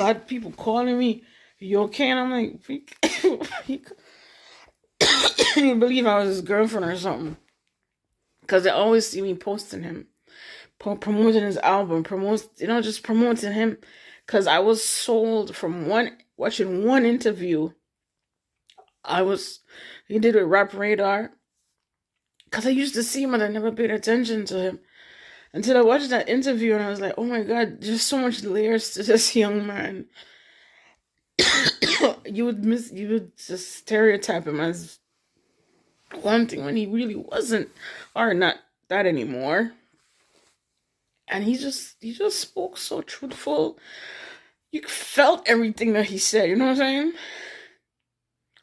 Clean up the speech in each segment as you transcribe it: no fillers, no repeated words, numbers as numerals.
lot of people calling me, you okay? And I'm like, you can't believe I was his girlfriend or something. Because they always see me posting him, promoting his album, just promoting him. Because I was sold from watching one interview. He did with Rap Radar. Because I used to see him and I never paid attention to him. Until I watched that interview and I was like, oh my God, there's so much layers to this young man. You would just stereotype him as one thing when he really wasn't, or not that anymore. And he just spoke so truthful. You felt everything that he said, you know what I'm saying?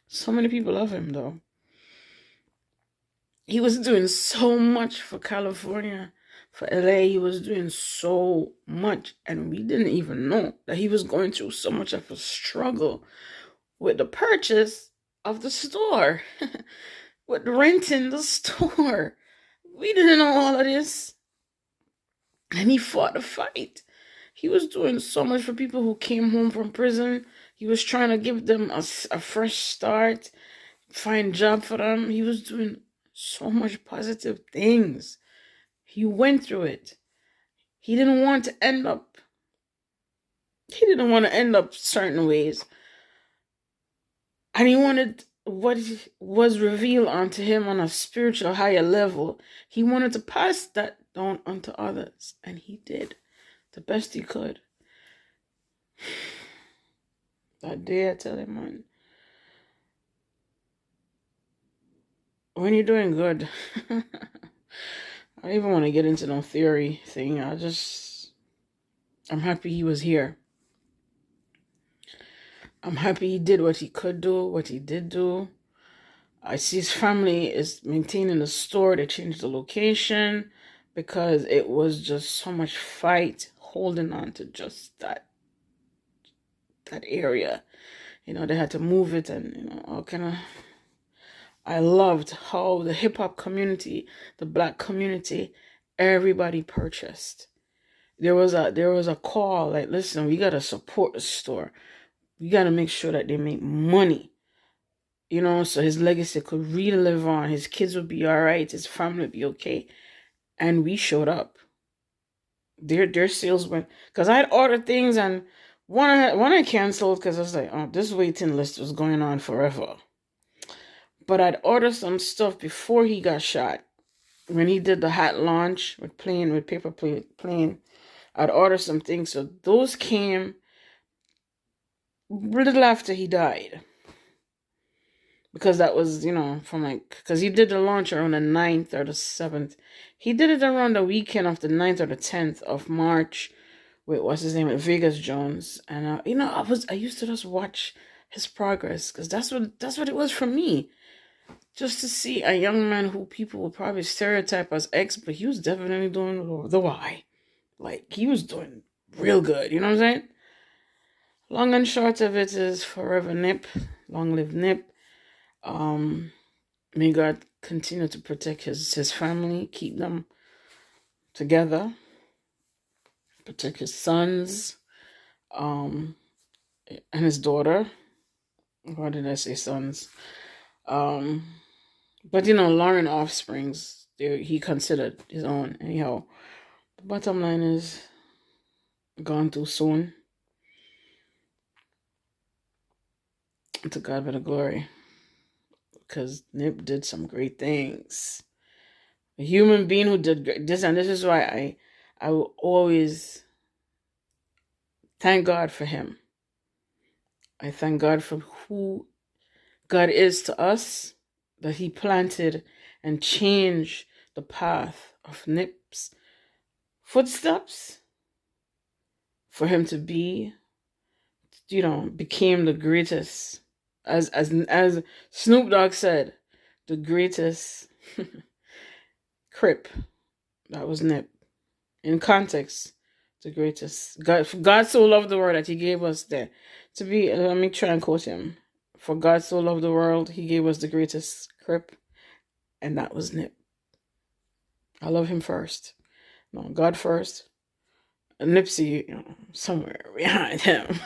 So many people love him though. He was doing so much for California, for LA. He was doing so much, and we didn't even know that he was going through so much of a struggle with the purchase of the store, with renting the store. We didn't know all of this. And he fought the fight. He was doing so much for people who came home from prison. He was trying to give them a fresh start, find job for them. He was doing so much positive things. He went through it. He didn't want to end up. He didn't want to end up certain ways. And he wanted what was revealed unto him on a spiritual higher level. He wanted to pass that down onto others. And he did the best he could. That day I tell him, man, when you're doing good, I don't even want to get into no theory thing. I'm happy he was here. I'm happy he did what he could do, what he did do. I see his family is maintaining the store. They changed the location because it was just so much fight holding on to just that area. They had to move it, and all kind of. I loved how the hip hop community, the black community, everybody purchased. There was a call like, listen, we gotta support the store. We gotta make sure that they make money. So his legacy could really live on. His kids would be all right. His family would be okay. And we showed up. Their sales went, because I had ordered things, and one I canceled because I was like, oh, this waiting list was going on forever. But I'd ordered some stuff before he got shot. When he did the hat launch with paper plane, I'd ordered some things. So those came a little after he died. Because that was, because he did the launch around the 9th or the 7th. He did it around the weekend of the 9th or the 10th of March with, what's his name, with Vegas Jones. And, I used to just watch his progress, because that's what it was for me. Just to see a young man who people would probably stereotype as X, but he was definitely doing the Y. Like, he was doing real good, you know what I'm saying? Long and short of it is forever Nip. Long live Nip. May God continue to protect his family, keep them together, protect his sons, and his daughter. Why did I say sons? But Lauren offsprings, he considered his own. Anyhow, the bottom line is, gone too soon. To God be the glory. Because Nip did some great things. A human being who did this, and this is why I will always thank God for him. I thank God for who God is to us, that he planted and changed the path of Nip's footsteps for him to be, became the greatest. As Snoop Dogg said, the greatest Crip. That was Nip. In context, the greatest. God so loved the world that he gave us let me try and quote him. For God so loved the world, he gave us the greatest Crip, and that was Nip. I love him first. No, God first. And Nipsey, somewhere behind him.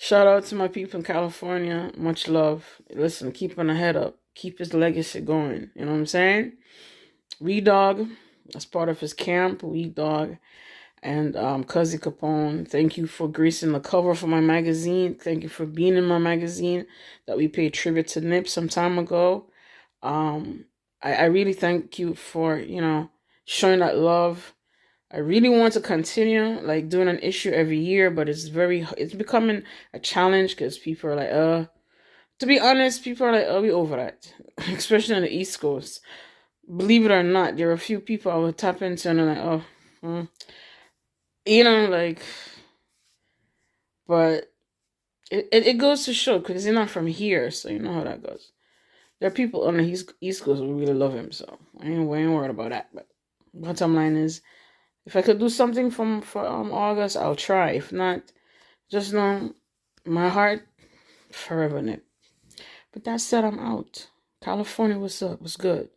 Shout out to my people in California. Much love. Listen, keeping the head up. Keep his legacy going. You know what I'm saying? Weed Dog, as part of his camp, Weed Dog, and Cuzzy Capone. Thank you for gracing the cover for my magazine. Thank you for being in my magazine that we paid tribute to Nip some time ago. I really thank you for, showing that love. I really want to continue like doing an issue every year, but it's becoming a challenge because people are like, to be honest, people are like, oh, we over that, especially on the East Coast. Believe it or not, there are a few people I would tap into and I'm like, oh, like, but it goes to show because he's not from here, so you know how that goes. There are people on the East Coast who really love him, so I ain't worried about that. But bottom line is, if I could do something for August, I'll try. If not, just know my heart forever Nip. But that said, I'm out. California, what's up? What's good?